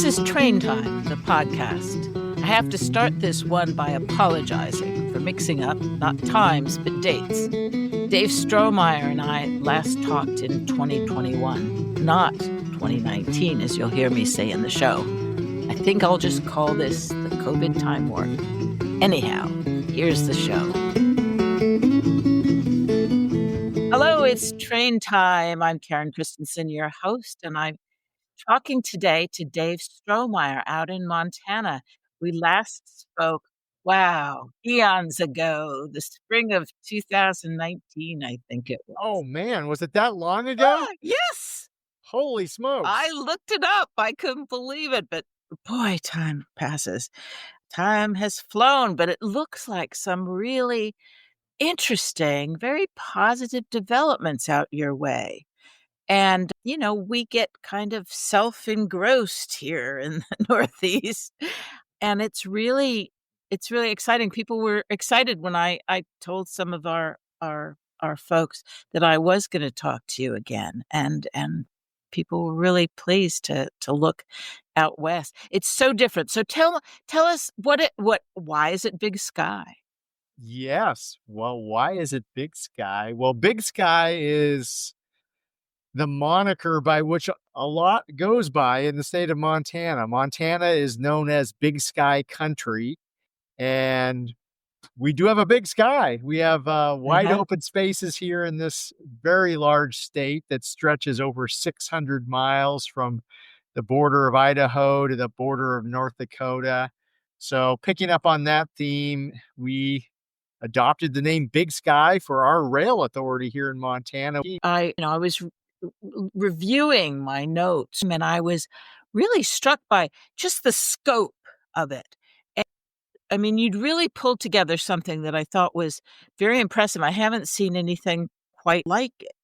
is Train Time, the podcast. I have to start this one by apologizing for mixing up not times, but dates. Dave Strohmeyer and I last talked in 2021, not 2019, as you'll hear me say in the show. I think I'll just call this the COVID time warp. Anyhow, here's the show. Hello, it's Train Time. I'm Karen Christensen, your host, and I'm talking today to Dave Strohmeyer out in Montana. We last spoke, wow, eons ago, the spring of 2019, I think it Oh, was. man, was it that long ago? Yes, Holy smokes. I looked it up. I couldn't believe it, but boy, time passes. Time has flown, but it looks like some really interesting, very positive developments out your way. And, we get kind of self-engrossed here in the Northeast, and it's really exciting. People were excited when I told some of our folks that I was gonna talk to you again, and people were really pleased to look out west. It's so different. So tell us why is it Big Sky? Yes. Well, why is it Big Sky? Well, Big Sky is the moniker by which a lot goes by in the state of Montana. Montana is known as Big Sky country, and we do have a big sky. We have wide Uh-huh. open spaces here in this very large state that stretches over 600 miles from the border of Idaho to the border of North Dakota. So, picking up on that theme, we adopted the name Big Sky for our rail authority here in Montana. I was reviewing my notes, and I was really struck by just the scope of it. And, I mean, you'd really pulled together something that I thought was very impressive. I haven't seen anything quite like it.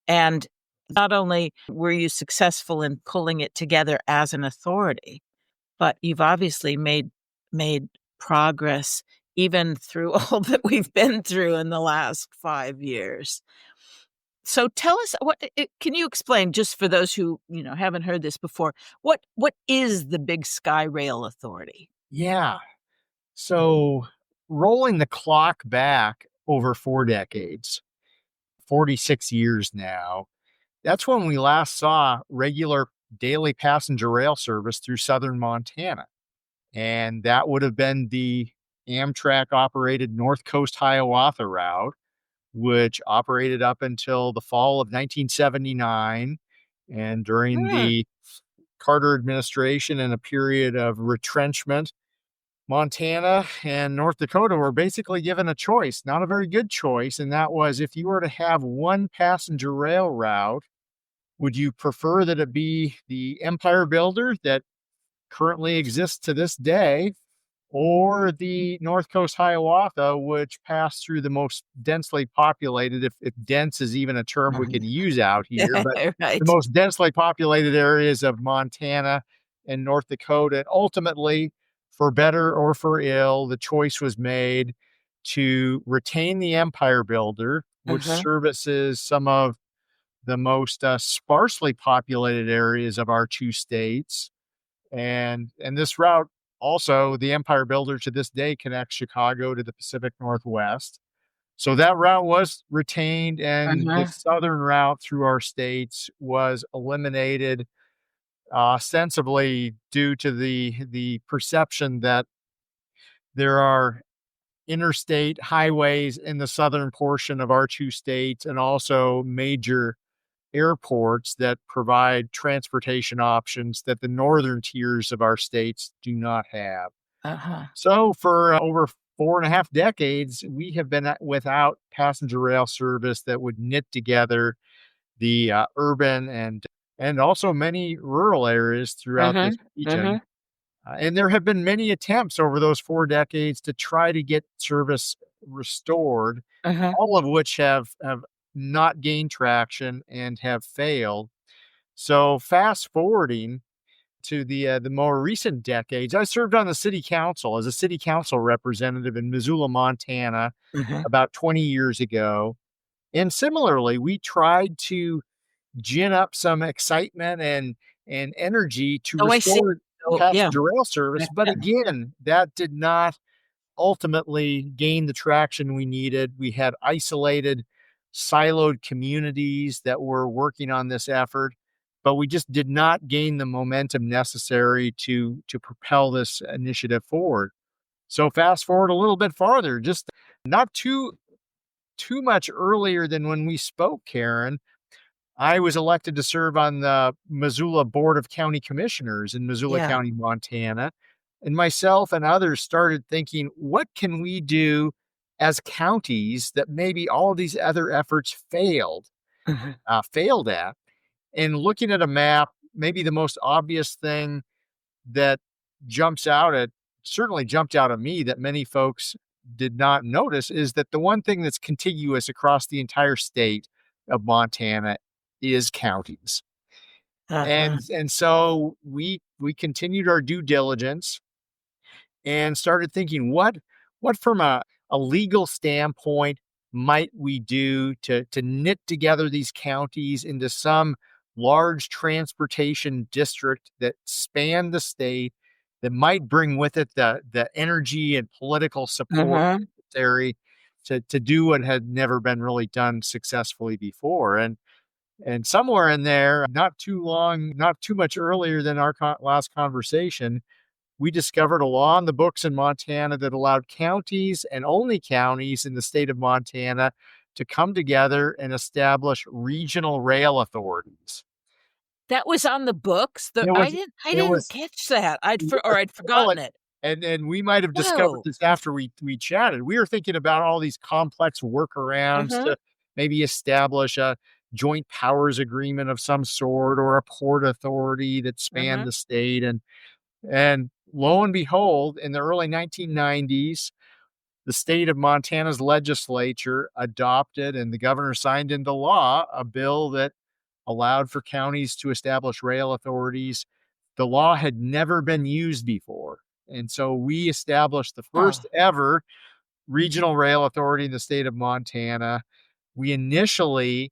And not only were you successful in pulling it together as an authority, but you've obviously made progress even through all that we've been through in the last 5 years. So tell us can you explain, just for those who, haven't heard this before, what is the Big Sky Rail Authority? Yeah. So, rolling the clock back over 4 decades, 46 years now, that's when we last saw regular daily passenger rail service through southern Montana. And that would have been the Amtrak operated North Coast Hiawatha route, which operated up until the fall of 1979. And during Mm, the Carter administration and a period of retrenchment, Montana and North Dakota were basically given a choice, not a very good choice. And that was, if you were to have one passenger rail route, would you prefer that it be the Empire Builder that currently exists to this day, or the North Coast Hiawatha, which passed through the most densely populated, if dense is even a term we could use out here, but the right. most densely populated areas of Montana and North Dakota. And ultimately, for better or for ill, the choice was made to retain the Empire Builder, which Uh-huh, services some of the most sparsely populated areas of our two states. And this route also, the Empire Builder to this day connects Chicago to the Pacific Northwest. So that route was retained, and the uh-huh, southern route through our states was eliminated, ostensibly due to the perception that there are interstate highways in the southern portion of our two states, and also major airports that provide transportation options that the northern tiers of our states do not have. uh-huh, So, for over 4.5 decades, we have been without passenger rail service that would knit together the urban and also many rural areas throughout uh-huh, this uh-huh, region. And there have been many attempts over those 4 decades to try to get service restored, uh-huh, all of which have not gained traction and have failed. So, fast forwarding to the more recent decades, I served on the city council as a city council representative in Missoula, Montana, uh-huh, about 20 years ago. And similarly, we tried to gin up some excitement and energy to Oh, I see. restore So, yeah. passenger rail service. But again, that did not ultimately gain the traction we needed. We had isolated, siloed communities that were working on this effort, but we just did not gain the momentum necessary to propel this initiative forward. So fast forward a little bit farther, just not too much earlier than when we spoke, Karen, I was elected to serve on the Missoula Board of County Commissioners in Missoula Yeah. County, Montana. And myself and others started thinking, what can we do as counties that maybe all of these other efforts Mhm. failed at? And looking at a map, maybe the most obvious thing that jumps out at certainly jumped out at me that many folks did not notice is that the one thing that's contiguous across the entire state of Montana is counties. Uh-huh. And so we continued our due diligence and started thinking what from a legal standpoint might we do to knit together these counties into some large transportation district that span the state that might bring with it the energy and political support Mhm. necessary to do what had never been really done successfully before. And somewhere in there, not too much earlier than our last conversation, we discovered a law in the books in Montana that allowed counties and only counties in the state of Montana to come together and establish regional rail authorities. That was on the books? The It was I it didn't was catch that. I'd well, forgotten it. and we might have discovered Whoa. this after we chatted. We were thinking about all these complex workarounds Mhm. to maybe establish a joint powers agreement of some sort or a port authority that spanned Mhm. the state. And lo and behold, in the early 1990s, the state of Montana's legislature adopted and the governor signed into law a bill that allowed for counties to establish rail authorities. The law had never been used before. And so we established the Huh. first ever regional rail authority in the state of Montana. We initially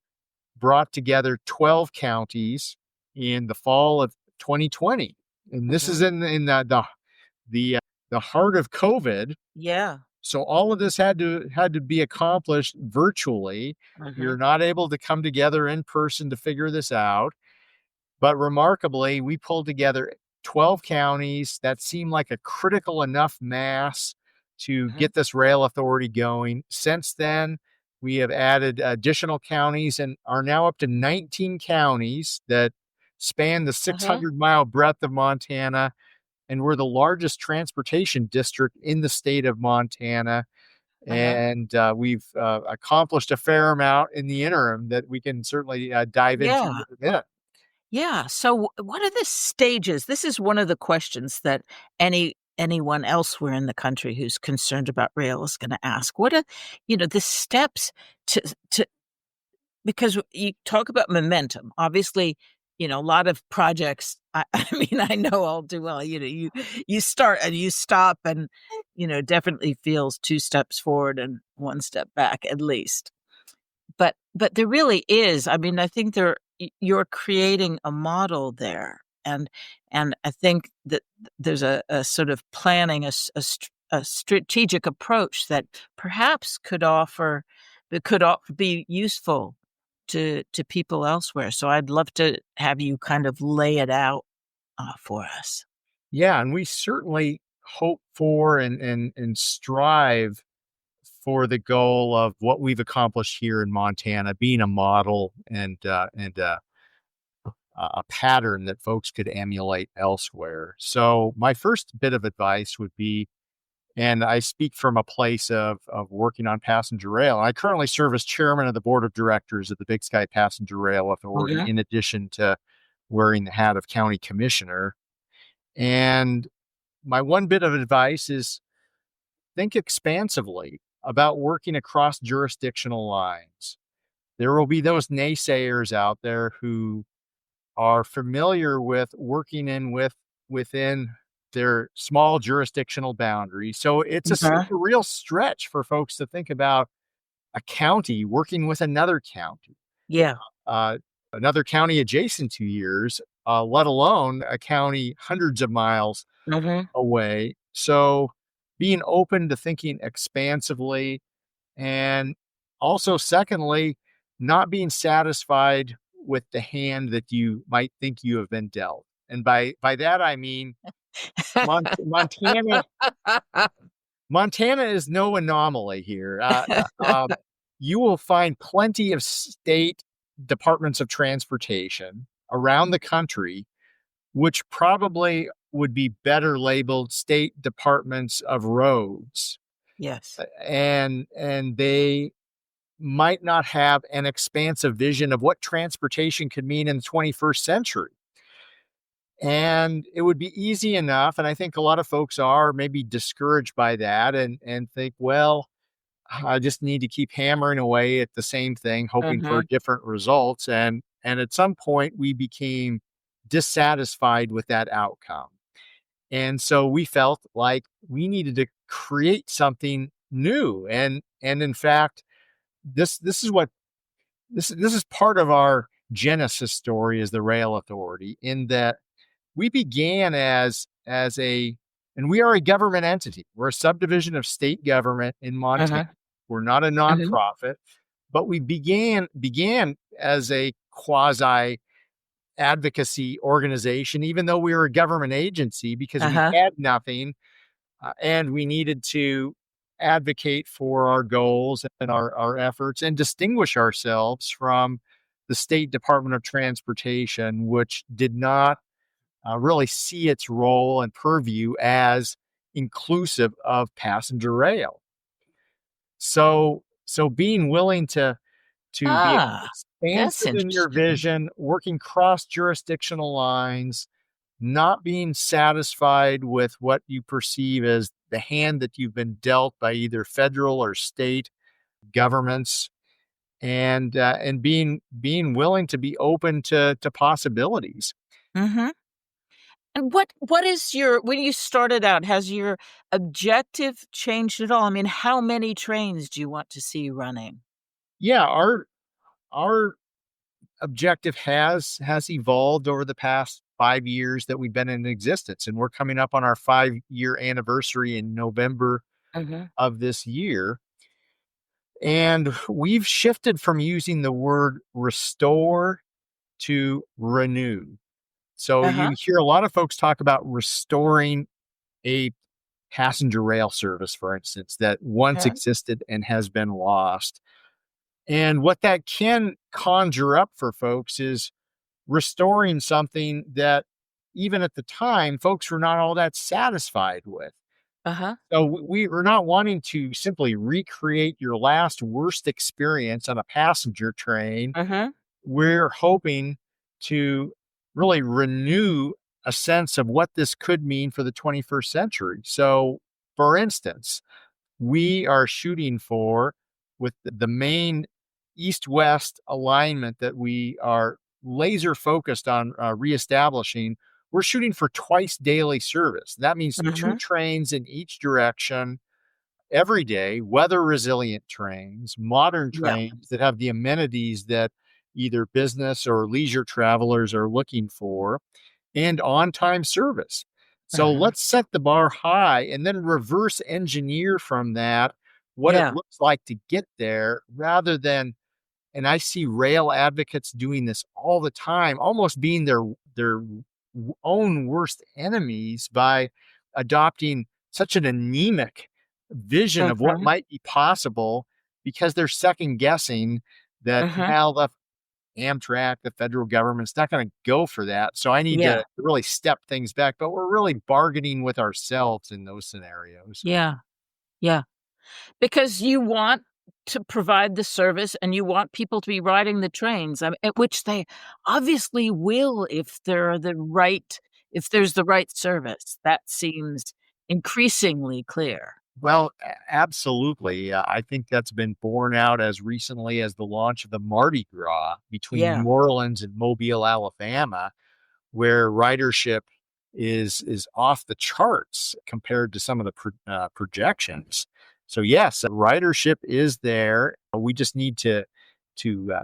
brought together 12 counties in the fall of 2020. And this is Mhm. in the heart of COVID. Yeah. So all of this had to be accomplished virtually. We are Mhm. not able to come together in person to figure this out. But remarkably, we pulled together 12 counties that seemed like a critical enough mass to Mhm. get this rail authority going. Since then, we have added additional counties and are now up to 19 counties that span the Uh-huh. 600-mile breadth of Montana. And we're the largest transportation district in the state of Montana. Uh-huh. And we've accomplished a fair amount in the interim that we can certainly dive into Yeah. in a minute. Yeah. So what are the stages? This is one of the questions that anyone elsewhere in the country who's concerned about rail is going to ask. What are, the steps to to because you talk about momentum. Obviously, a lot of projects I mean, I know all too well, you start and you stop and definitely feels two steps forward and one step back at least. But there really is, I mean, I think you're creating a model there, and I think that there's a sort of planning, a strategic approach that perhaps be useful to people elsewhere, so I'd love to have you kind of lay it out, for us. Yeah, and we certainly hope for and strive for the goal of what we've accomplished here in Montana, being a model and a pattern that folks could emulate elsewhere. So, my first bit of advice would be, and I speak from a place of working on passenger rail. I currently serve as chairman of the board of directors of the Big Sky Passenger Rail Authority, Mhm. in addition to wearing the hat of county commissioner. And my one bit of advice is think expansively about working across jurisdictional lines. There will be those naysayers out there who are familiar with working within their small jurisdictional boundaries. So it's Mhm. a real stretch for folks to think about a county working with another county. Yeah. Uh, Another county adjacent to yours let alone a county hundreds of miles Mhm. away. So being open to thinking expansively, and also, secondly, not being satisfied with the hand that you might think you have been dealt. And by that I mean Montana. Montana is no anomaly here. You will find plenty of state departments of transportation around the country, which probably would be better labeled state departments of roads. Yes. And they might not have an expansive vision of what transportation could mean in the 21st century. And it would be easy enough, and I think a lot of folks are maybe discouraged by that and think, well, I just need to keep hammering away at the same thing, hoping for Mhm. different results. And at some point we became dissatisfied with that outcome. And so we felt like we needed to create something new. And in fact, this is what this is part of our genesis story as the rail authority, in that we began as a and we are a government entity. We're a subdivision of state government in Montana. Uh-huh. We're not a Mhm. nonprofit, but we began as a quasi advocacy organization, even though we were a government agency, because we Uh-huh. had nothing, and we needed to advocate for our goals and our efforts and distinguish ourselves from the State Department of Transportation, which did not really see its role and purview as inclusive of passenger rail. So being willing to be Ah, that's expansive in your interesting. vision, working cross jurisdictional lines, not being satisfied with what you perceive as the hand that you've been dealt by either federal or state governments, and being willing to be open to possibilities. Mhm. And what is your when you started out, has your objective changed at all? I mean, how many trains do you want to see running? Yeah, our objective has evolved over the past 5 years that we've been in existence, and we're coming up on our 5 year anniversary in November Mhm. of this year. And we've shifted from using the word restore to renew. So Uh-huh. you hear a lot of folks talk about restoring a passenger rail service, for instance, that once Uh-huh. existed and has been lost. And what that can conjure up for folks is restoring something that even at the time folks were not all that satisfied with. Uh-huh. So we're not wanting to simply recreate your last worst experience on a passenger train. Uh-huh. We're hoping to really renew a sense of what this could mean for the 21st century. So, for instance, we are shooting for, with the main east-west alignment that we are laser focused on reestablishing, we're shooting for twice daily service. That means two Mhm. trains in each direction every day, weather resilient trains, modern Yeah. trains that have the amenities that either business or leisure travelers are looking for, and on time service. So Uh-huh. let's set the bar high and then reverse engineer from that what it Yeah. looks like to get there, rather than, and I see rail advocates doing this all the time, almost being their own worst enemies by adopting such an anemic vision of what Mhm. might be possible, because they're second guessing that, Mhm. well, the Amtrak, the federal government's not going to go for that. So I need Yeah. to really step things back. But we're really bargaining with ourselves in those scenarios. Yeah. Yeah. Because you want to provide the service and you want people to be riding the trains, at which they obviously will if there's the right service. That seems increasingly clear. Well, absolutely. I think that's been borne out as recently as the launch of the Mardi Gras between Yeah. New Orleans and Mobile, Alabama, where ridership is off the charts compared to some of the projections. So yes, ridership is there. We just need to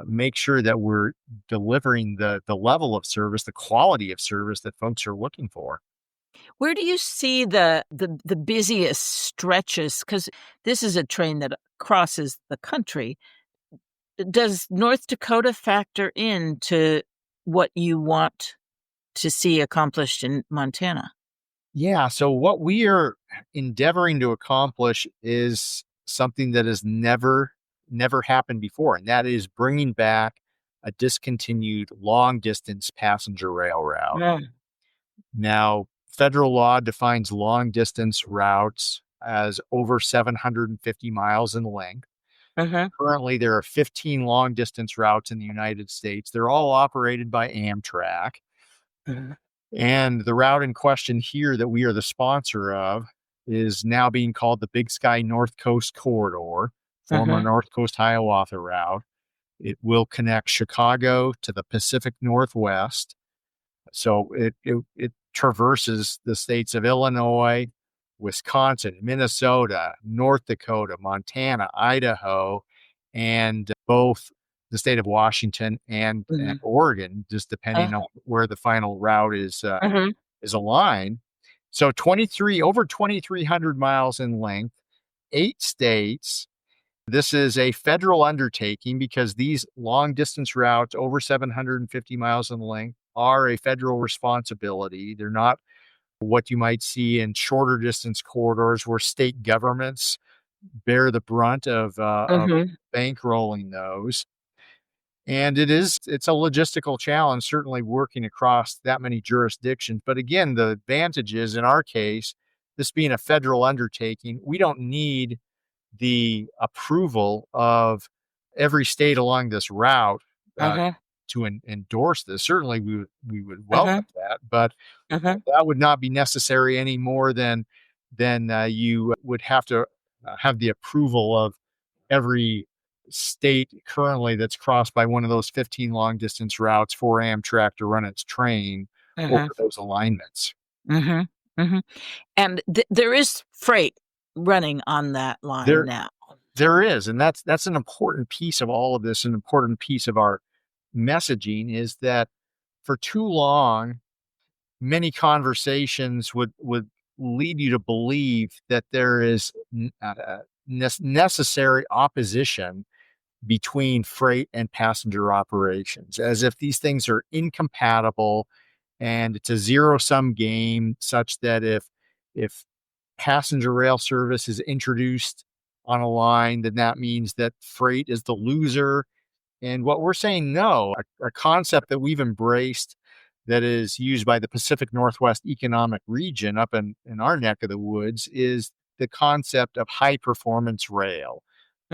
make sure that we're delivering the level of service, the quality of service that folks are looking for. Where do you see the busiest stretches? Because this is a train that crosses the country. Does North Dakota factor into what you want to see accomplished in Montana? Yeah. So what we are endeavoring to accomplish is something that has never happened before, and that is bringing back a discontinued long distance passenger rail route. Mm, Now, federal law defines long distance routes as over 750 miles in length. mhm, Currently, there are 15 long distance routes in the United States. They're all operated by Amtrak. mhm, And the route in question here that we are the sponsor of is now being called the Big Sky North Coast Corridor, former mhm, North Coast Hiawatha route. It will connect Chicago to the Pacific Northwest. So it traverses the states of Illinois, Wisconsin, Minnesota, North Dakota, Montana, Idaho, and both the state of Washington and mhm, Oregon, just uh, depending on where the final route mhm, is aligned. So 23 over 2,300 miles in length, 8 states. This is a federal undertaking because these long distance routes over 750 miles in length are a federal responsibility. They're not what you might see in shorter distance corridors where state governments bear the brunt of mhm, bankrolling those. And it's a logistical challenge, certainly working across that many jurisdictions. But again, the advantage is in our case, this being a federal undertaking, we don't need the approval of every state along this route uh, mhm, to endorse this. Certainly, we would mhm, welcome that, but mhm, that would not be necessary any more than you would have to have the approval of every state currently that's crossed by one of those 15 long distance routes for Amtrak to run its train over mhm, those alignments. mhm, mhm, and there is freight running on that line There now. there is, and that's an important piece of all of this, an important piece of our messaging is that for too long, many conversations would lead you to believe that there is necessary opposition between freight and passenger operations, as if these things are incompatible and it's a zero sum game, such that if passenger rail service is introduced on a line, then that means that freight is the loser. And what we're saying, no, a concept that we've embraced that is used by the Pacific Northwest Economic Region up in our neck of the woods is the concept of high performance rail.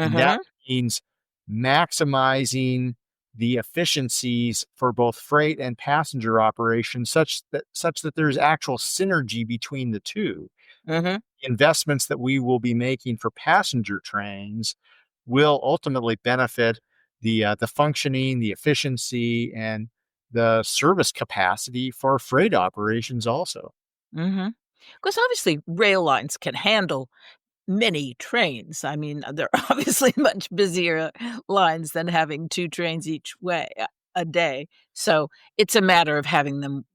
And that Mhm, means maximizing the efficiencies for both freight and passenger operations such that there's actual synergy between the two. mhm, Investments that we will be making for passenger trains will ultimately benefit the functioning, the efficiency, and the service capacity for freight operations also. mhm. 'Cause obviously rail lines can handle many trains. I mean, they're obviously much busier lines than having 2 trains each way a day. So, it's a matter of having them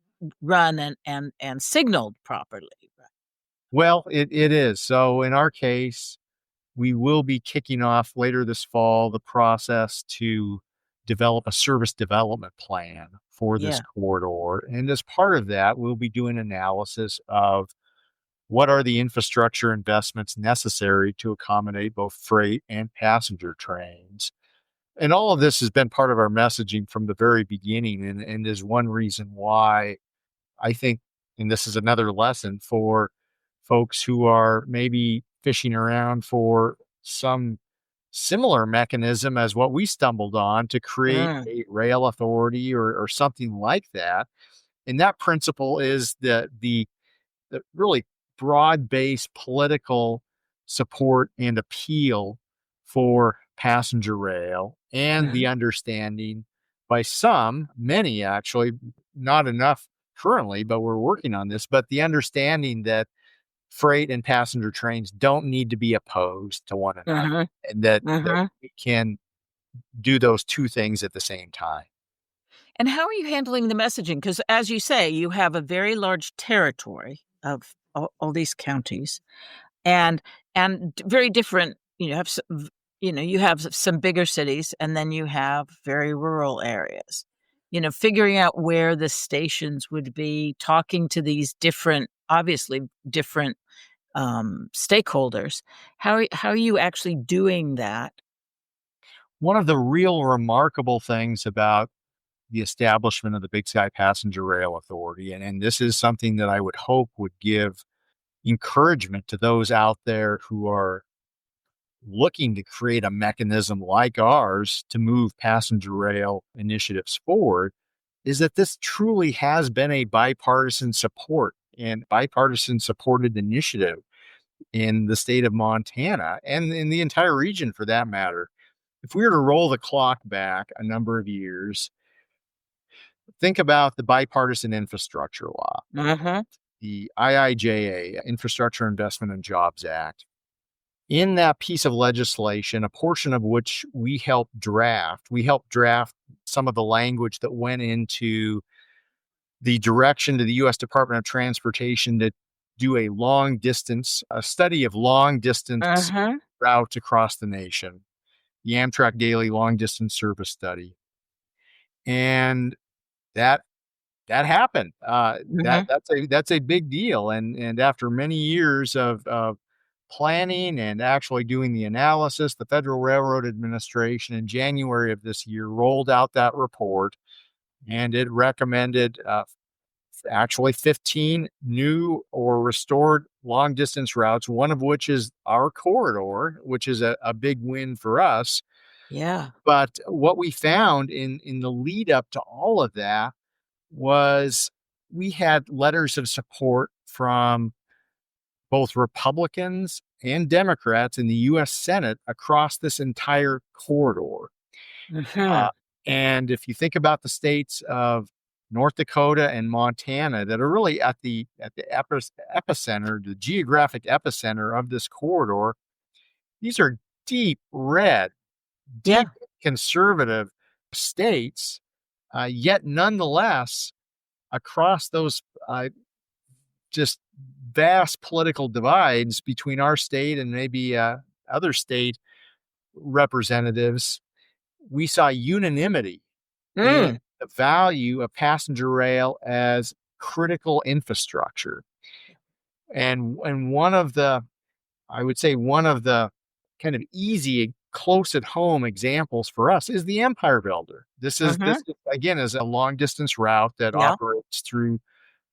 run and signaled properly. Well, it is. So in our case, we will be kicking off later this fall the process to develop a service development plan for this Yeah. corridor. And as part of that, we'll be doing analysis of what are the infrastructure investments necessary to accommodate both freight and passenger trains. And all of this has been part of our messaging from the very beginning and is one reason why I think, and this is another lesson for folks who are maybe fishing around for some similar mechanism as what we stumbled on to create Mm, a rail authority or something like that. And that principle is the really broad-based political support and appeal for passenger rail and the mhm, understanding by some, many actually, not enough currently, but we're working on this, but the understanding that freight and passenger trains don't need to be opposed to one another mhm, and that mhm, we can do those two things at the same time. And how are you handling the messaging? Because as you say, you have a very large territory of all these counties and very different, you have you have some bigger cities and then you have very rural areas. Figuring out where the stations would be, talking to these different, obviously different stakeholders. How are you actually doing that? One of the real remarkable things about the establishment of the Big Sky Passenger Rail Authority, and this is something that I would hope would give encouragement to those out there who are looking to create a mechanism like ours to move passenger rail initiatives forward, is that this truly has been a bipartisan support and bipartisan supported initiative in the state of Montana and in the entire region for that matter. If we were to roll the clock back a number of years, think about the bipartisan infrastructure law, Mhm. the IIJA, Infrastructure Investment and Jobs Act. In that piece of legislation, a portion of which we helped draft some of the language that went into the direction to the US Department of Transportation to do a study of long distance Mhm. routes across the nation, the Amtrak Daily Long Distance Service Study. And that that happened. Mhm. That's a big deal. And after many years of planning and actually doing the analysis, the Federal Railroad Administration in January of this year rolled out that report, and it recommended actually 15 new or restored long distance routes, one of which is our corridor, which is a big win for us. Yeah. But what we found in the lead up to all of that was we had letters of support from both Republicans and Democrats in the US Senate across this entire corridor. Uh, Mhm. and if you think about the states of North Dakota and Montana that are really at the epicenter, the geographic epicenter of this corridor, these are deep red, Yeah. deep conservative states, yet nonetheless across those just vast political divides between our state and maybe other state representatives, we saw unanimity in Mm. the value of passenger rail as critical infrastructure. And one of the, I would say, one of the kind of easy, close at home examples for us is the Empire Builder. This Mhm. again is a long distance route that Yeah. operates through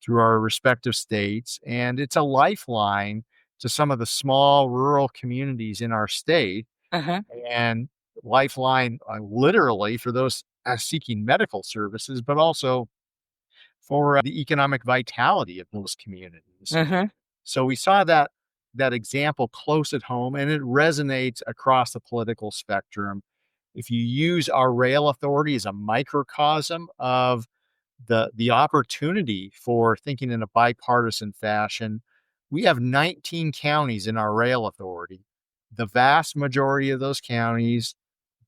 our respective states. And it's a lifeline to some of the small rural communities in our state Mhm. and lifeline literally for those seeking medical services, but also for the economic vitality of those communities. Mhm. So we saw that example close at home, and it resonates across the political spectrum. If you use our rail authority as a microcosm of the opportunity for thinking in a bipartisan fashion, we have 19 counties in our rail authority. The vast majority of those counties,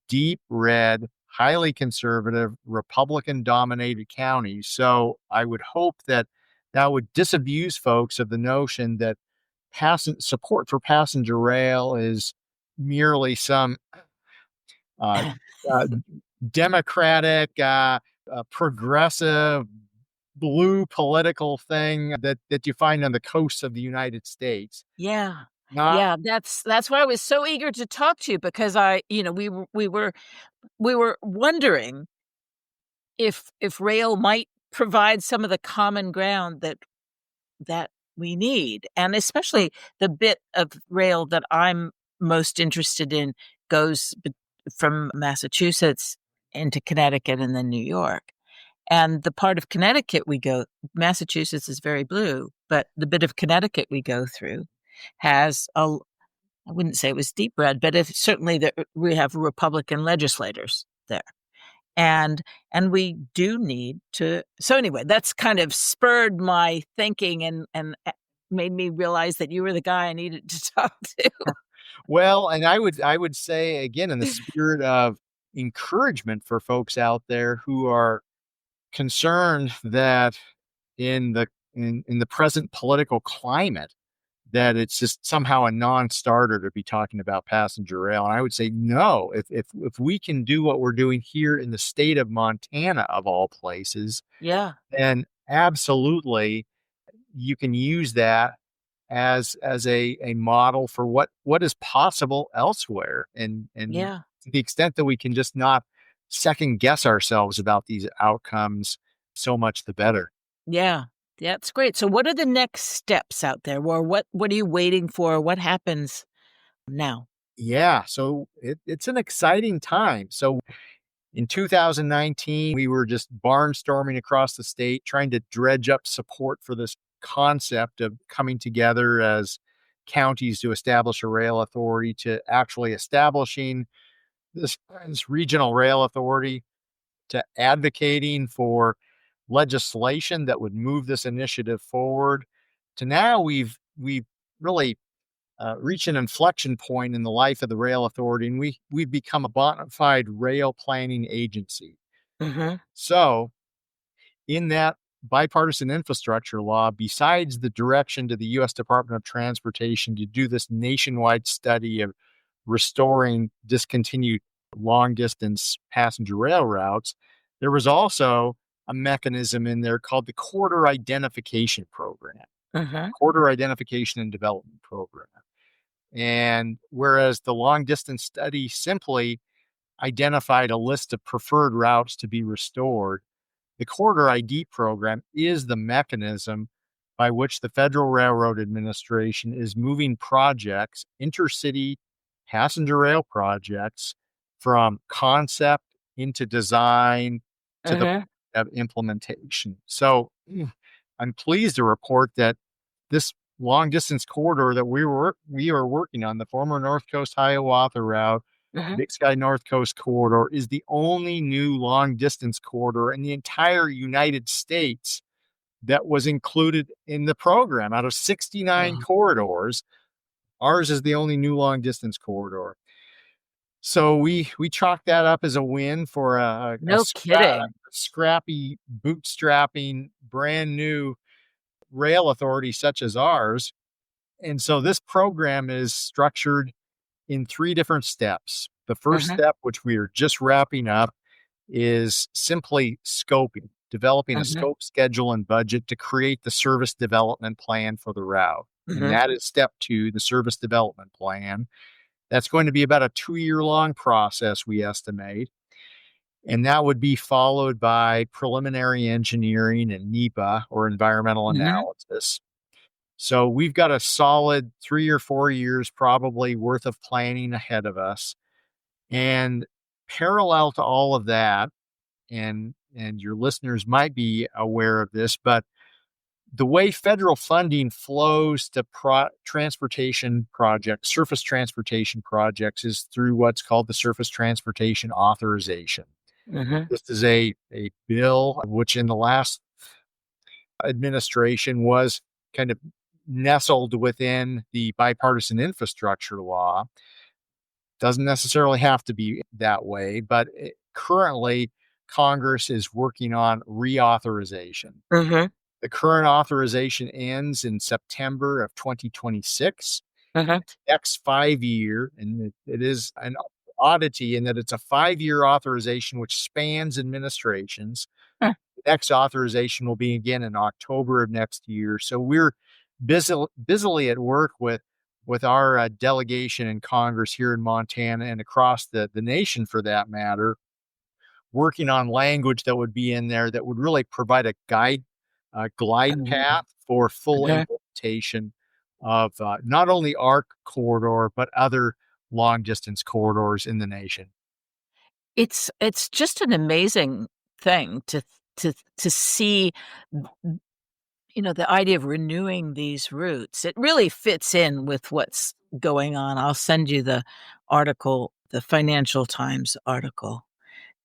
deep red, highly conservative, Republican dominated counties. So I would hope that that would disabuse folks of the notion that support for passenger rail is merely some uh, uh, democratic, progressive, blue political thing that you find on the coasts of the United States. Yeah. Not Yeah, that's why I was so eager to talk to you because we were wondering if rail might provide some of the common ground that we need, and especially the bit of rail that I'm most interested in goes from Massachusetts into Connecticut and then New York. And the part of Connecticut we go Massachusetts is very blue, but the bit of Connecticut we go through has a I wouldn't say it was deep red, but if certainly we have Republican legislators there. And we do need to so anyway, that's kind of spurred my thinking and made me realize that you were the guy I needed to talk to. well, and I would say again in the spirit of encouragement for folks out there who are concerned that in the in the present political climate that it's just somehow a non-starter to be talking about passenger rail. And I would say no. If we can do what we're doing here in the state of Montana, of all places, Yeah, then absolutely you can use that as a model for what is possible elsewhere. And yeah, to the extent that we can just not second guess ourselves about these outcomes, so much the better. yeah. That's great. So what are the next steps out there? Or what are you waiting for? What happens now? Yeah, so it's an exciting time. So in 2019, we were just barnstorming across the state, trying to dredge up support for this concept of coming together as counties to establish a rail authority, to actually establishing this regional rail authority, to advocating for legislation that would move this initiative forward, to now we've really reach an inflection point in the life of the rail authority, and we've become a bona fide rail planning agency. Mhm, So, in that bipartisan infrastructure law, besides the direction to the U.S. Department of Transportation to do this nationwide study of restoring discontinued long distance passenger rail routes, there was also a mechanism in there called the Corridor Identification Program, mhm, Corridor Identification and Development Program. And whereas the long distance study simply identified a list of preferred routes to be restored, the Corridor ID program is the mechanism by which the Federal Railroad Administration is moving projects, intercity passenger rail projects, from concept into design to the mhm, of implementation. So I'm pleased to report that this long distance corridor that we are working on, the former North Coast Hiawatha route, mhm. Big Sky North Coast corridor, is the only new long distance corridor in the entire United States that was included in the program. Out of 69 Wow. corridors, ours is the only new long distance corridor. So we chalk that up as a win for No kidding. scrappy, bootstrapping, brand new rail authority such as ours. And so this program is structured in three different steps. The first Mhm, step, which we are just wrapping up, is simply scoping, developing a mhm, scope, schedule, and budget to create the service development plan for the route. And mhm, that is step two, the service development plan. That's going to be about a 2 year long process, we estimate. And that would be followed by preliminary engineering and NEPA, or environmental mhm, analysis. So we've got a solid 3 or 4 years probably worth of planning ahead of us. And parallel to all of that, and your listeners might be aware of this, but the way federal funding flows to transportation projects, surface transportation projects, is through what's called the Surface Transportation Authorization. mhm, This is a bill which in the last administration was kind of nestled within the bipartisan infrastructure law. Doesn't necessarily have to be that way, but currently Congress is working on reauthorization. mhm, The current authorization ends in September of 2026. mhm. Next 5 year, and it is an oddity in that it's a 5 year authorization which spans administrations. Huh. The next authorization will be again in October of next year. So we're busily at work with our delegation in Congress here in Montana and across the nation for that matter, working on language that would be in there that would really provide a glide Mhm, path for full mhm. implementation of not only our corridor, but other long distance corridors in the nation. It's just an amazing thing to see, the idea of renewing these routes. It really fits in with what's going on. I'll send you the article, the Financial Times article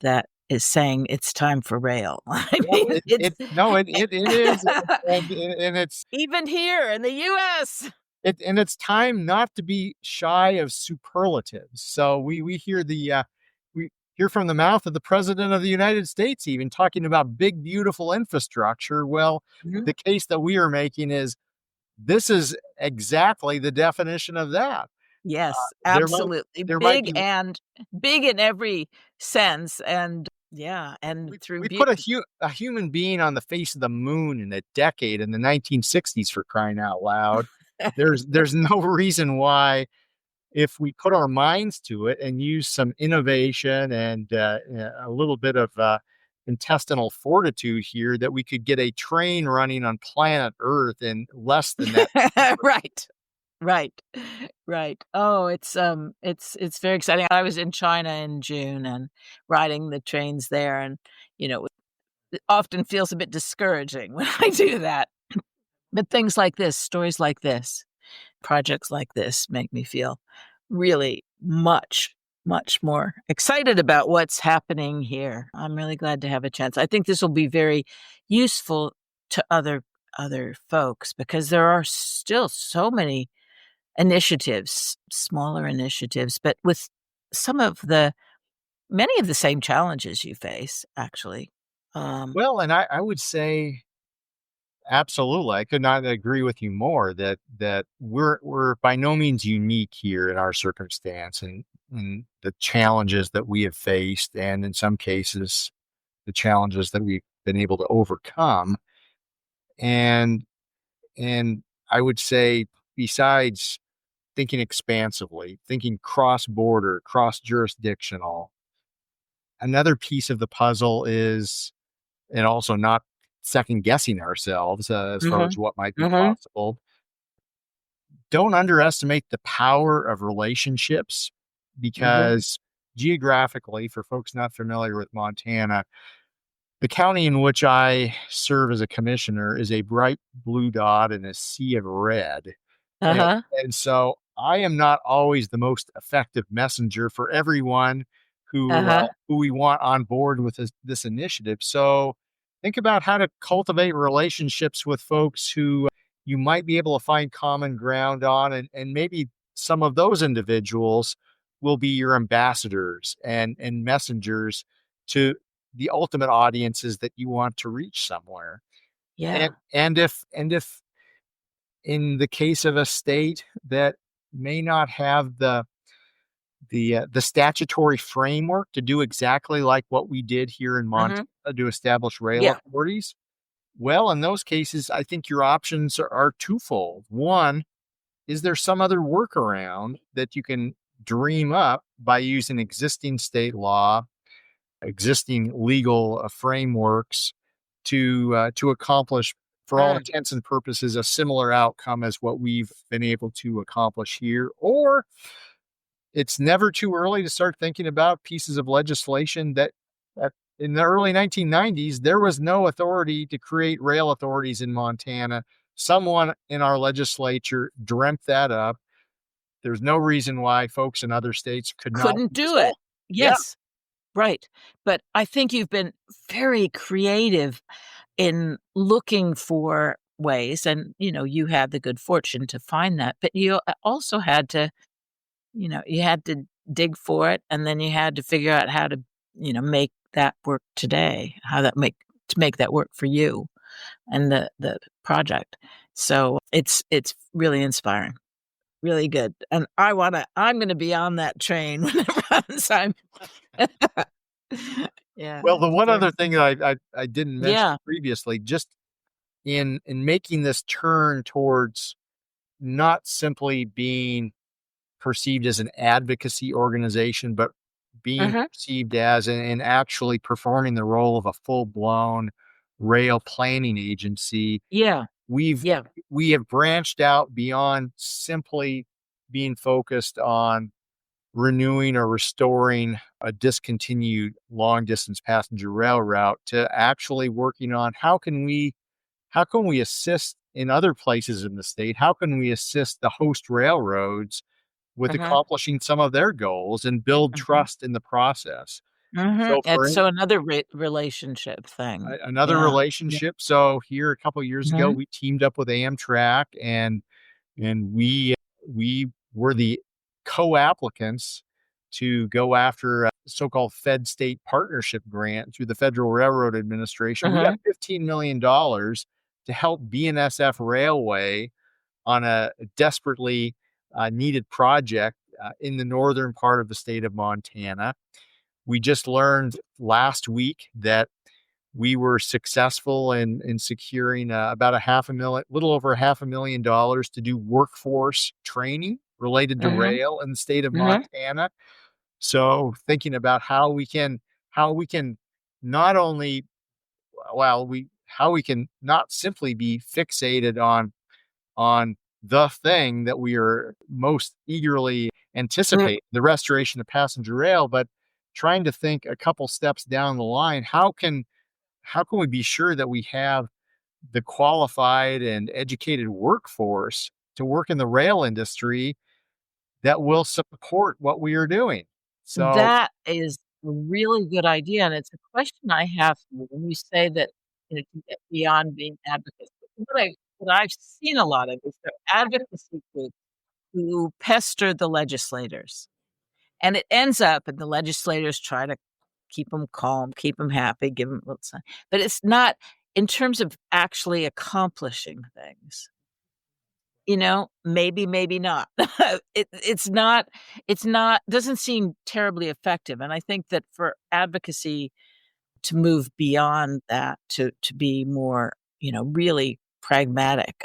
that is saying it's time for rail. I Well, mean, it's it is, and even here in the US. it's time not to be shy of superlatives. So we hear the we hear from the mouth of the president of the United States, even talking about big, beautiful infrastructure. Well, Mhm. the case that we are making is this is exactly the definition of that. Yes, There might absolutely. there might be Big in every sense, and yeah, and through we beau put a human being on the face of the moon in a decade in the 1960s for crying out loud. There's no reason why if we put our minds to it and use some innovation and a little bit of intestinal fortitude here, that we could get a train running on planet Earth in less than that. Right, right, right. Oh, it's very exciting. I was in China in June and riding the trains there, and, you know, it often feels a bit discouraging when I do that. But things like this, stories like this, projects like this make me feel really much, much more excited about what's happening here. I'm really glad to have a chance. I think this will be very useful to other folks because there are still so many initiatives, smaller initiatives, but with some of the many of the same challenges you face, actually. Um, Well, and I would say absolutely. I could not agree with you more that we're by no means unique here in our circumstance and the challenges that we have faced, and in some cases the challenges that we've been able to overcome. And and I would say, besides thinking expansively, thinking cross border, cross jurisdictional, another piece of the puzzle is, and also not second guessing ourselves as far as mhm, what might be mhm, possible. Don't underestimate the power of relationships, mhm, because geographically, for folks not familiar with Montana, the county in which I serve as a commissioner is a bright blue dot in a sea of red. And uh-huh. and so I am not always the most effective messenger for everyone Uh-huh. who we want on board with this initiative. So think about how to cultivate relationships with folks who you might be able to find common ground on, and maybe some of those individuals will be your ambassadors and messengers to the ultimate audiences that you want to reach somewhere. Yeah. And if in the case of a state that may not have the statutory framework to do exactly like what we did here in Montana Mhm. to establish rail Yeah. authorities, well, in those cases, I think your options are twofold. One, is there some other workaround that you can dream up by using existing state law, existing legal frameworks to accomplish, for all Mm. intents and purposes, a similar outcome as what we've been able to accomplish here? Or it's never too early to start thinking about pieces of legislation that in the early 1990s, there was no authority to create rail authorities in Montana. Someone in our legislature dreamt that up. There's no reason why folks in other states could not Couldn't do the do same. it. Yeah. Yes. Right. But I think you've been very creative in looking for ways, and, you had the good fortune to find that, but you also had to, you had to dig for it, and then you had to figure out how to, make that work today, how that make to make that work for you and the project. So, it's really inspiring, really good, and I'm gonna be on that train when it runs. Yeah, Well, the it's one very other thing that I didn't mention yeah. previously, just in making this turn towards not simply being perceived as an advocacy organization, but being Mhm. perceived as and actually performing the role of a full-blown rail planning agency, Yeah, we've yeah. we have branched out beyond simply being focused on renewing or restoring a discontinued long distance passenger rail route to actually working on how can we assist in other places in the state? How can we assist the host railroads with Mhm, accomplishing some of their goals and build mhm, trust in the process? mhm. So It's so another relationship thing. another Yeah, yeah. relationship. So here a couple years ago, Mhm. we teamed up with Amtrak, and we were the co-applicants to go after a so-called Fed state partnership grant through the Federal Railroad Administration. We got Uh-huh. $15 million to help BNSF Railway on a desperately needed project in the northern part of the state of Montana. We just learned last week that we were successful in securing about a half a million, little over $500,000 to do workforce training related to Uh-huh. rail in the state of Uh-huh. Montana. So thinking about how we can not only well we how we can not simply be fixated on the thing that we are most eagerly Uh, anticipate, the restoration of passenger rail, but trying to think a couple steps down the line, how can we be sure that we have the qualified and educated workforce to work in the rail industry that will support what we are doing? So, that is a really good idea, and it's a question I have for you when you say that, to get beyond being advocates. What I've seen a lot of is there are advocacy groups who pester the legislators, and it ends up and the legislators try to keep them calm, keep them happy, give them little sign, but it's not in terms of actually accomplishing things. Maybe, maybe not. It's not doesn't seem terribly effective, and I think that for advocacy to move beyond that, to be more, really pragmatic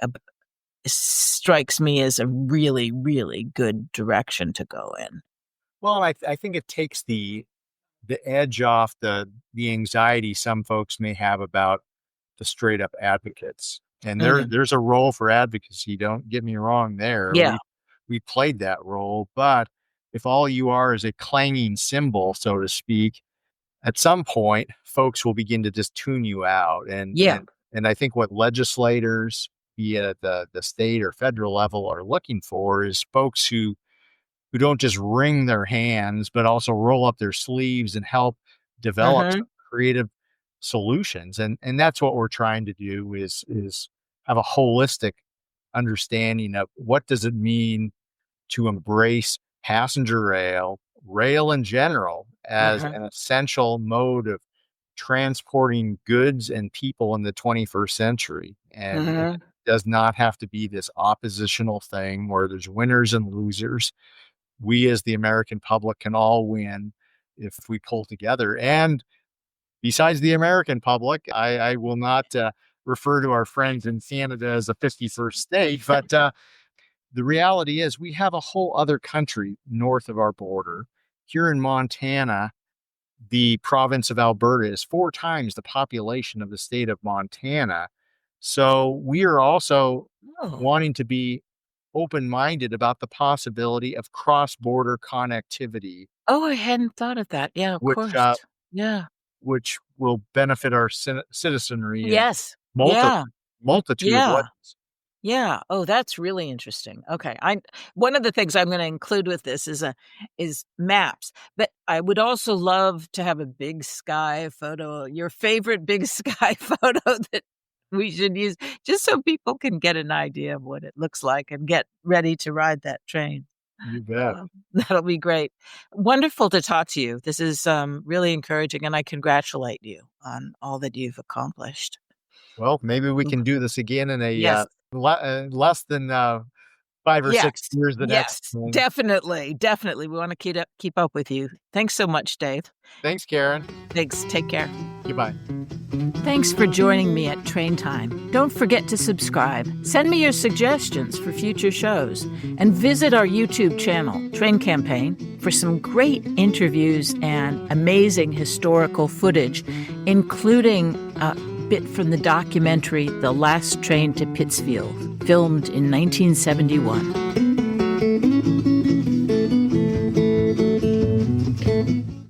strikes me as a really, really good direction to go in. well, I think it takes the edge off the anxiety some folks may have about the straight up advocates. And Mhm. there's a role for advocacy. Don't get me wrong there. Yeah. We played that role, but if all you are is a clanging cymbal, so to speak, at some point folks will begin to just tune you out. And Yeah. and and I think what legislators, be it at the state or federal level, are looking for is folks who don't just wring their hands, but also roll up their sleeves and help develop Mhm. some creative solutions. And that's what we're trying to do is have a holistic understanding of what does it mean to embrace passenger rail in general as Mhm. an essential mode of transporting goods and people in the 21st century. And it Mhm. does not have to be this oppositional thing where there's winners and losers. We as the American public can all win if we pull together. And besides the American public, I will not refer to our friends in Canada as a 51st state, but the reality is we have a whole other country north of our border. Here in Montana, the province of Alberta is 4 times the population of the state of Montana. So we are also Oh. wanting to be open minded about the possibility of cross border connectivity, Oh, I hadn't thought of that. Yeah, of which course. Yeah. which will benefit our citizenry in Yes. multi- Yeah. multitude of Yeah. ways. Yeah. Oh, that's really interesting. Okay. I One of the things I'm gonna include with this is maps, but I would also love to have a big sky photo, your favorite big sky photo that we should use just so people can get an idea of what it looks like and get ready to ride that train. You bet. That'll be great. Wonderful to talk to you. This is, really encouraging, and I congratulate you on all that you've accomplished. Well, maybe we can do this again in a Yes. less than 5 or 6 Yes. years the next Yes. time. Definitely, definitely. We wanna keep up with you. Thanks so much, Dave. Thanks, Karen. Thanks. Take care. Goodbye. Thanks for joining me at Train Time. Don't forget to subscribe. Send me your suggestions for future shows. And visit our YouTube channel, Train Campaign, for some great interviews and amazing historical footage, including a bit from the documentary The Last Train to Pittsfield, filmed in 1971.